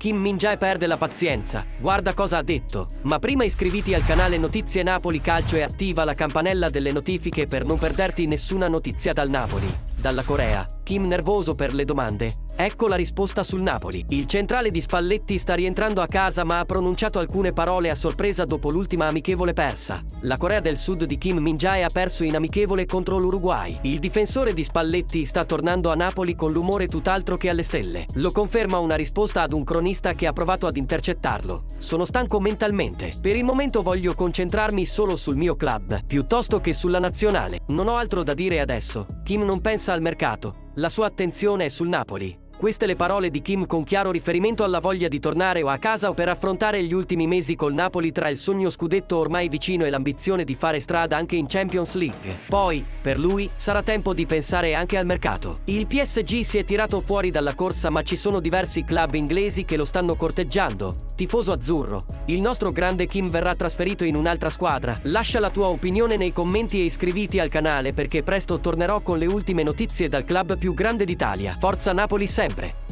Kim Min-jae perde la pazienza, guarda cosa ha detto. Ma prima iscriviti al canale Notizie Napoli Calcio e attiva la campanella delle notifiche per non perderti nessuna notizia dal Napoli. Dalla Corea, Kim nervoso per le domande? Ecco la risposta sul Napoli. Il centrale di Spalletti sta rientrando a casa ma ha pronunciato alcune parole a sorpresa dopo l'ultima amichevole persa. La Corea del Sud di Kim Min-jae ha perso in amichevole contro l'Uruguay. Il difensore di Spalletti sta tornando a Napoli con l'umore tutt'altro che alle stelle. Lo conferma una risposta ad un cronista che ha provato ad intercettarlo. Sono stanco mentalmente. Per il momento voglio concentrarmi solo sul mio club, piuttosto che sulla nazionale. Non ho altro da dire adesso. Kim non pensa al mercato. La sua attenzione è sul Napoli. Queste le parole di Kim con chiaro riferimento alla voglia di tornare o a casa o per affrontare gli ultimi mesi col Napoli tra il sogno scudetto ormai vicino e l'ambizione di fare strada anche in Champions League. Poi, per lui, sarà tempo di pensare anche al mercato. Il PSG si è tirato fuori dalla corsa ma ci sono diversi club inglesi che lo stanno corteggiando. Tifoso azzurro, il nostro grande Kim verrà trasferito in un'altra squadra. Lascia la tua opinione nei commenti e iscriviti al canale perché presto tornerò con le ultime notizie dal club più grande d'Italia. Forza Napoli sempre!